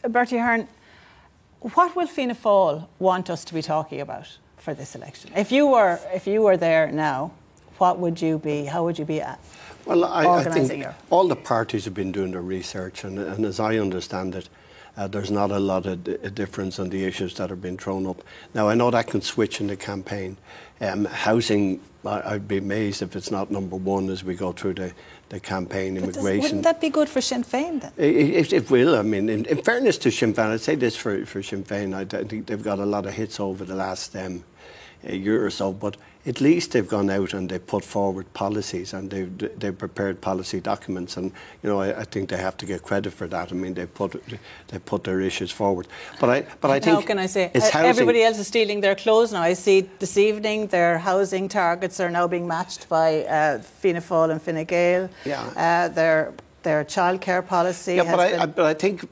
Bertie Ahern, what will Fianna Fáil want us to be talking about for this election? If you were there now, what would you be? How would you be at? Well, I think all the parties have been doing their research, and as I understand it, there's not a lot of difference on the issues that are being thrown up. Now, I know that can switch in the campaign. Housing, I'd be amazed if it's not number one as we go through the campaign. But immigration. Wouldn't that be good for Sinn Féin then? It will. I mean, in fairness to Sinn Féin, I'd say this for Sinn Féin, I think they've got a lot of hits over the last year or so, but at least they've gone out and they've put forward policies and they've prepared policy documents, and I think they have to get credit for that. I mean, they put their issues forward. But I think how can I say housing. Everybody else is stealing their clothes now. I see this evening their housing targets are now being matched by Fianna Fáil and Fine Gael. Yeah. Their childcare policy. Yeah, but I think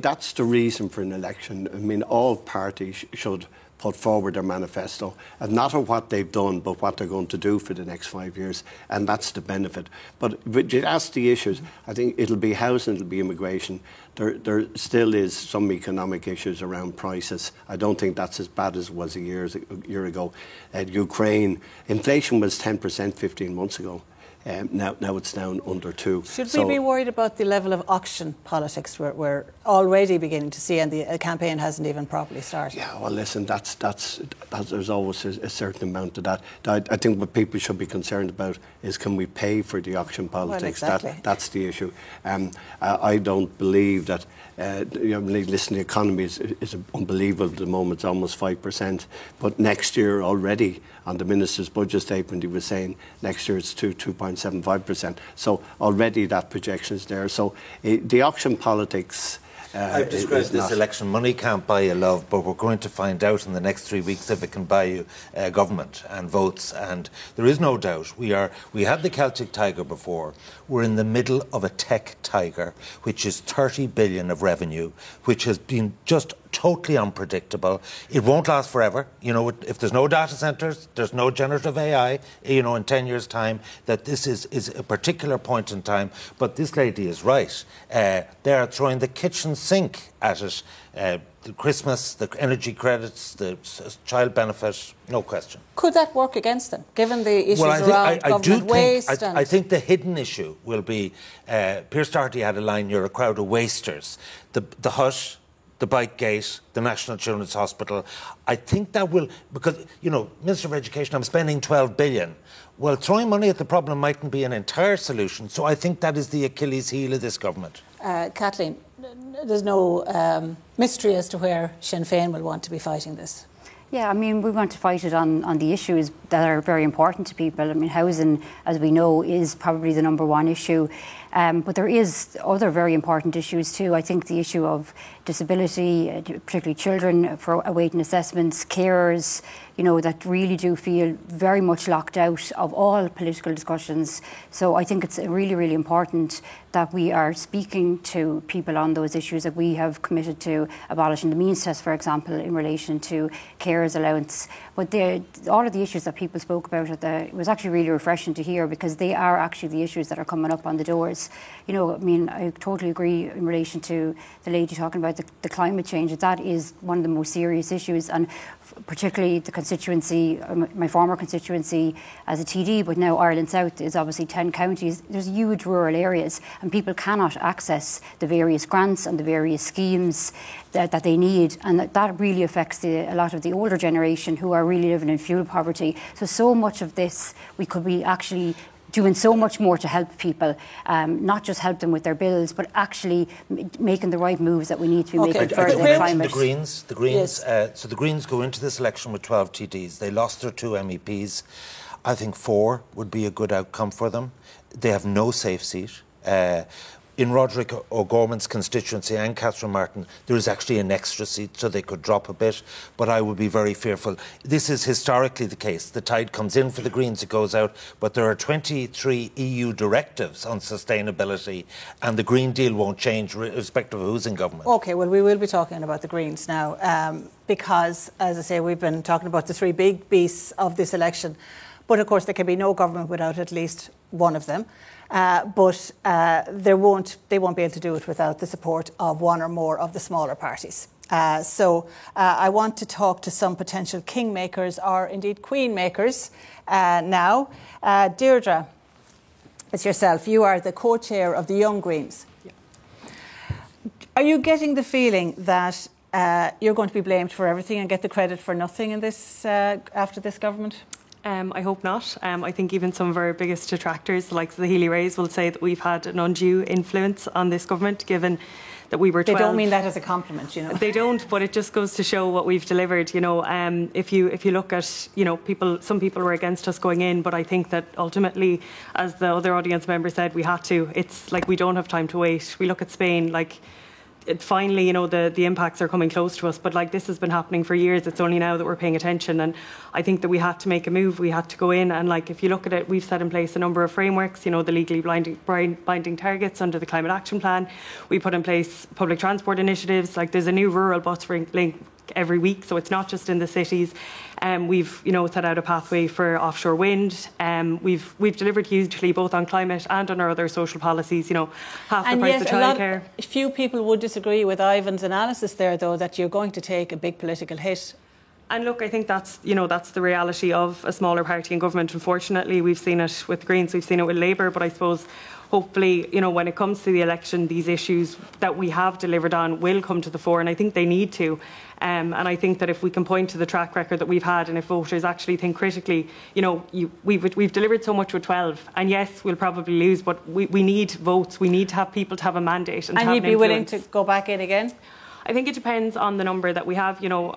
that's the reason for an election. I mean, all parties should put forward their manifesto, and not of what they've done, but what they're going to do for the next 5 years, and that's the benefit. But you ask the issues, I think it'll be housing, it'll be immigration. There still is some economic issues around prices. I don't think that's as bad as it was a year ago. Ukraine, inflation was 10% 15 months ago. Now it's down under 2. Should we be worried about the level of auction politics we're already beginning to see, and the campaign hasn't even properly started? Yeah, well, listen, there's always a certain amount of that. I think what people should be concerned about is, can we pay for the auction politics? Well, exactly. That's the issue. I don't believe that. Listen, the economy is unbelievable at the moment. It's almost 5%. But next year already, on the Minister's budget statement, he was saying next year it's 2.75%. So already that projection is there. So the auction politics. I've described this election, money can't buy you love, but we're going to find out in the next 3 weeks if it can buy you government and votes. And there is no doubt we had the Celtic Tiger before. We're in the middle of a tech tiger, which is 30 billion of revenue, which has been just totally unpredictable. It won't last forever. If there's no data centres, there's no generative AI, in 10 years' time, that this is a particular point in time. But this lady is right. They are throwing the kitchen sink at it. The Christmas, the energy credits, the child benefit, no question. Could that work against them, given the issues around government waste? I think the hidden issue will be, Pierce Doherty had a line, you're a crowd of wasters. The Hut, the Bike Gate, the National Children's Hospital. I think that will, because, Minister of Education, I'm spending 12 billion. Well, throwing money at the problem mightn't be an entire solution. So I think that is the Achilles heel of this government. Kathleen, there's no mystery as to where Sinn Féin will want to be fighting this. Yeah, we want to fight it on the issues that are very important to people. Housing, as we know, is probably the number one issue. But there is other very important issues too. I think the issue of disability, particularly children for awaiting assessments, carers, that really do feel very much locked out of all political discussions. So I think it's really, really important that we are speaking to people on those issues, that we have committed to abolishing the means test, for example, in relation to carers allowance. But all of the issues that people spoke about, it was actually really refreshing to hear, because they are actually the issues that are coming up on the doors. I totally agree in relation to the lady talking about the climate change. That is one of the most serious issues, and particularly the constituency, my former constituency as a TD, but now Ireland South is obviously 10 counties. There's huge rural areas, and people cannot access the various grants and the various schemes that they need, and that really affects a lot of the older generation who are really living in fuel poverty. So much of this, we could be actually doing so much more to help people, not just help them with their bills, but actually making the right moves that we need to be making for the climate. The Greens. Yes. So the Greens go into this election with 12 TDs. They lost their 2 MEPs. I think 4 would be a good outcome for them. They have no safe seat. In Roderick O'Gorman's constituency and Catherine Martin, there is actually an extra seat, so they could drop a bit, but I would be very fearful. This is historically the case. The tide comes in for the Greens, it goes out, but there are 23 EU directives on sustainability, and the Green Deal won't change irrespective of who's in government. OK, well, we will be talking about the Greens now, because, as I say, we've been talking about the 3 big beasts of this election. But of course, there can be no government without at least one of them. But they won't be able to do it without the support of one or more of the smaller parties. So I want to talk to some potential kingmakers or indeed queenmakers now. Deirdre, it's yourself. You are the co-chair of the Young Greens. Yeah. Are you getting the feeling that you're going to be blamed for everything and get the credit for nothing in this after this government? I hope not. I think even some of our biggest detractors, like the Healy Rays, will say that we've had an undue influence on this government, given that we were 12. They don't mean that as a compliment, you know. They don't, but it just goes to show what we've delivered. You know, if you look at, you know, some people were against us going in, but I think that ultimately, as the other audience member said, we had to. It's like we don't have time to wait. We look at Spain, like. Finally, you know, the impacts are coming close to us, but like this has been happening for years. It's only now that we're paying attention, and I think that we had to make a move. We had to go in, and like if you look at it, we've set in place a number of frameworks, you know, the legally binding targets under the Climate Action Plan. We put in place public transport initiatives, like there's a new rural bus link every week, so it's not just in the cities. We've, you know, set out a pathway for offshore wind. We've delivered hugely both on climate and on our other social policies. You know, half the price of childcare. Few people would disagree with Ivan's analysis there, though, that you're going to take a big political hit. And look, I think that's the reality of a smaller party in government. Unfortunately, we've seen it with Greens, we've seen it with Labour, but I suppose hopefully, you know, when it comes to the election, these issues that we have delivered on will come to the fore, and I think they need to. And I think that if we can point to the track record that we've had, and if voters actually think critically, you know, we've delivered so much with 12, and yes, we'll probably lose, but we need votes. We need to have people to have a mandate. And you'd be willing to go back in again? I think it depends on the number that we have. You know,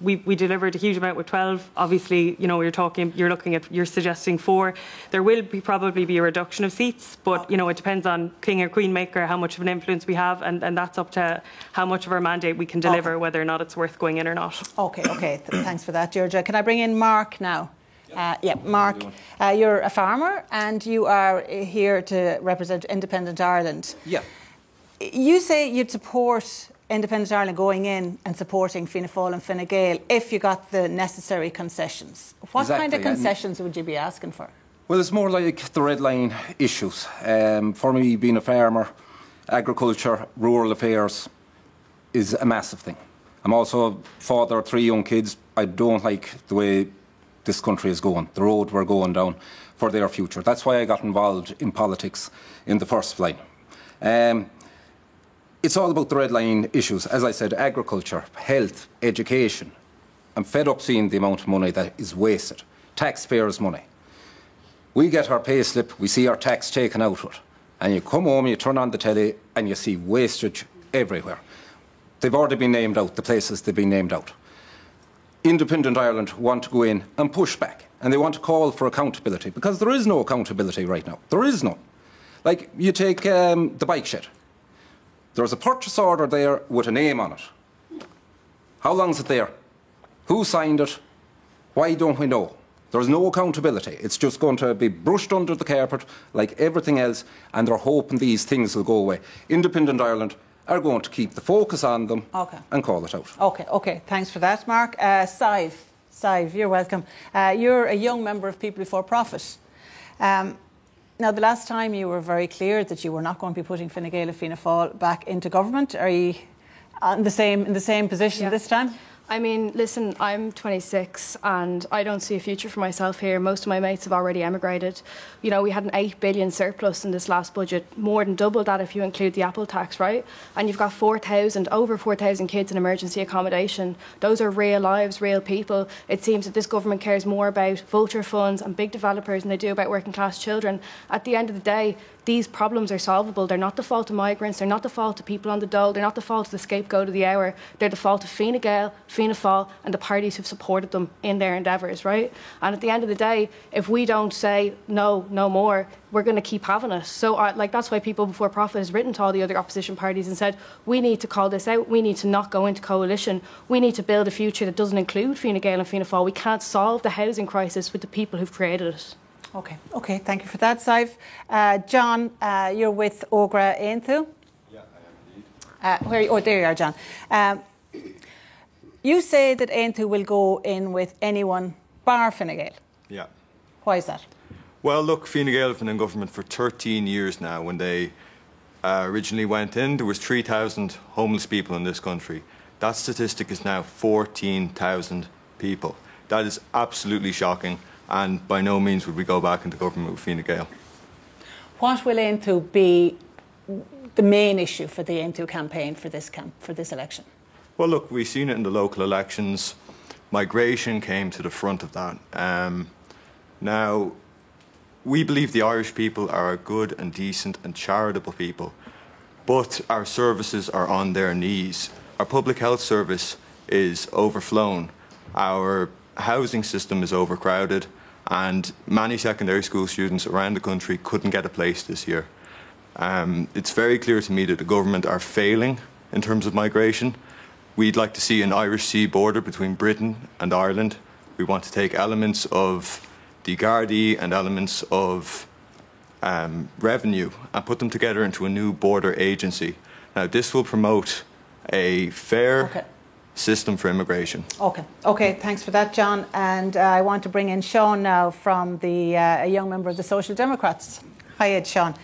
we delivered a huge amount with 12. Obviously, you know, you're suggesting 4. There will probably be a reduction of seats, but you know, it depends on king or queen maker, how much of an influence we have, and that's up to how much of our mandate we can deliver, whether or not it's worth going in or not. Okay. Thanks for that, Deirdre. Can I bring in Mark now? Mark, you're a farmer and you are here to represent Independent Ireland. Yeah. You say you'd support Independent Ireland going in and supporting Fianna Fáil and Fine Gael if you got the necessary concessions. What kind of concessions would you be asking for? Well, it's more like the red line issues. For me, being a farmer, agriculture, rural affairs is a massive thing. I'm also a father of 3 young kids. I don't like the way this country is going, the road we're going down for their future. That's why I got involved in politics in the first place. It's all about the red line issues. As I said, agriculture, health, education. I'm fed up seeing the amount of money that is wasted. Taxpayers' money. We get our pay slip, we see our tax taken out of it. And you come home, you turn on the telly, and you see wastage everywhere. They've already been named out, the places they've been named out. Independent Ireland want to go in and push back. And they want to call for accountability, because there is no accountability right now. There is none. Like, you take the bike shed. There's a purchase order there with a name on it. How long is it there? Who signed it? Why don't we know? There's no accountability. It's just going to be brushed under the carpet like everything else, and they're hoping these things will go away. Independent Ireland are going to keep the focus on them and call it out. Okay. Thanks for that, Mark. Sive, you're welcome. You're a young member of People Before Profit. Now, the last time you were very clear that you were not going to be putting Fine Gael and Fianna Fáil back into government. Are you in the same position this time? I mean, listen, I'm 26 and I don't see a future for myself here. Most of my mates have already emigrated. You know, we had an 8 billion surplus in this last budget, more than double that if you include the Apple tax, right? And you've got over 4,000 kids in emergency accommodation. Those are real lives, real people. It seems that this government cares more about vulture funds and big developers than they do about working class children. At the end of the day, these problems are solvable. They're not the fault of migrants. They're not the fault of people on the dole. They're not the fault of the scapegoat of the hour. They're the fault of Fine Gael, Fianna Fáil and the parties who've supported them in their endeavours, right? And at the end of the day, if we don't say no more, we're going to keep having it. So that's why People Before Profit has written to all the other opposition parties and said, we need to call this out. We need to not go into coalition. We need to build a future that doesn't include Fine Gael and Fianna Fáil. We can't solve the housing crisis with the people who've created it. Okay, thank you for that, Sive. John, you're with Ógra Aontú. Yeah, I am indeed. There you are, John. You say that Aontú will go in with anyone bar Fine Gael. Yeah. Why is that? Well, look, Fine Gael have been in government for 13 years now. When they originally went in, there was 3,000 homeless people in this country. That statistic is now 14,000 people. That is absolutely shocking, and by no means would we go back into government with Fine Gael. What will Aontú be the main issue for the Aontú campaign for this election? Well, look, we've seen it in the local elections. Migration came to the front of that. Now, we believe the Irish people are a good and decent and charitable people, but our services are on their knees. Our public health service is overflown. Our housing system is overcrowded, and many secondary school students around the country couldn't get a place this year. It's very clear to me that the government are failing in terms of migration. We'd like to see an Irish Sea border between Britain and Ireland. We want to take elements of the Gardaí and elements of revenue and put them together into a new border agency. Now, this will promote a fair system for immigration. Okay, thanks for that, John. And I want to bring in Sean now from a young member of the Social Democrats. Hi, Sean.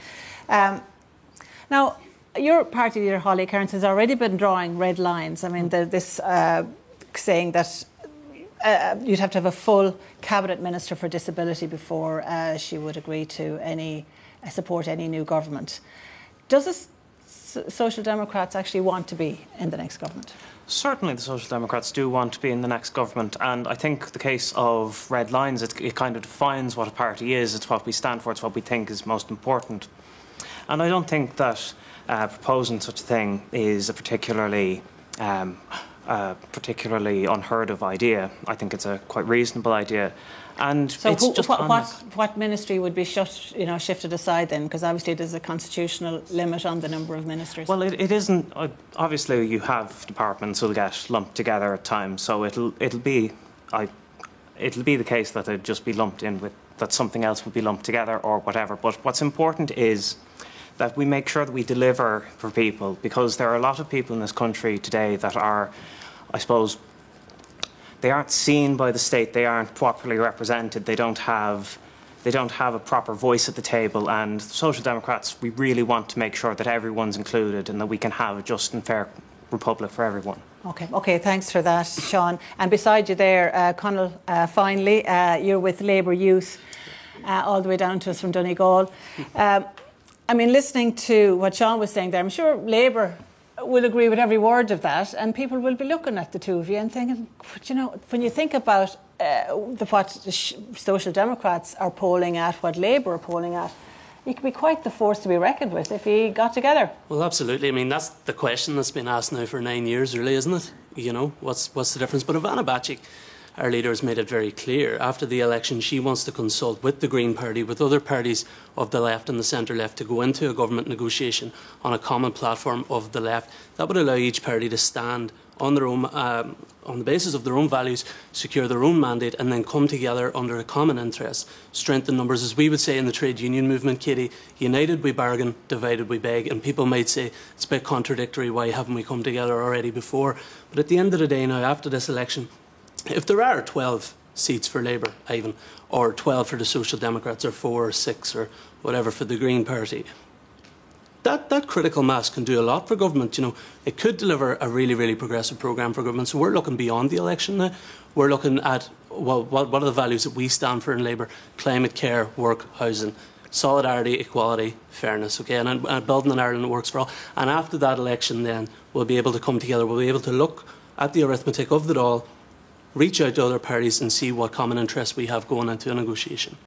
Now, your party leader, Holly Cairns, has already been drawing red lines. I mean, saying that you'd have to have a full cabinet minister for disability before she would agree to support any new government. Does the Social Democrats actually want to be in the next government? Certainly the Social Democrats do want to be in the next government, and I think the case of red lines, it kind of defines what a party is. It's what we stand for, it's what we think is most important. And I don't think that proposing such a thing is a particularly unheard of idea. I think it's a quite reasonable idea. And so it's just what ministry would be shifted aside then? Because obviously there's a constitutional limit on the number of ministers. Well, it isn't. Obviously, you have departments will get lumped together at times, so it'll be the case that they'd just be lumped in with that something else would be lumped together or whatever. But what's important is that we make sure that we deliver for people, because there are a lot of people in this country today that are, I suppose, they aren't seen by the state, they aren't properly represented, they don't have a proper voice at the table, and Social Democrats, we really want to make sure that everyone's included and that we can have a just and fair republic for everyone. Okay, thanks for that, Sean. And beside you there, Conal, finally, you're with Labour Youth, all the way down to us from Donegal. I mean, listening to what Sean was saying there, I'm sure Labour will agree with every word of that, and people will be looking at the two of you and thinking, when you think about what the Social Democrats are polling at, what Labour are polling at, you could be quite the force to be reckoned with if you got together. Well, absolutely. I mean, that's the question that's been asked now for 9 years, really, isn't it? What's the difference? But Ivana Bacik, our leader, has made it very clear. After the election, she wants to consult with the Green Party, with other parties of the left and the centre-left, to go into a government negotiation on a common platform of the left. That would allow each party to stand on their own, on the basis of their own values, secure their own mandate, and then come together under a common interest, strengthen numbers. As we would say in the trade union movement, Katie, united we bargain, divided we beg. And people might say it's a bit contradictory, why haven't we come together already before? But at the end of the day now, after this election, if there are 12 seats for Labour, Ivan, or 12 for the Social Democrats, or 4 or 6 or whatever for the Green Party, that critical mass can do a lot for government. It could deliver a really, really progressive programme for government. So we're looking beyond the election now. We're looking at, well, what are the values that we stand for in Labour? Climate care, work, housing, solidarity, equality, fairness, and building an Ireland that works for all. And after that election then, we'll be able to come together, we'll be able to look at the arithmetic of it all, reach out to other parties and see what common interests we have going into a negotiation.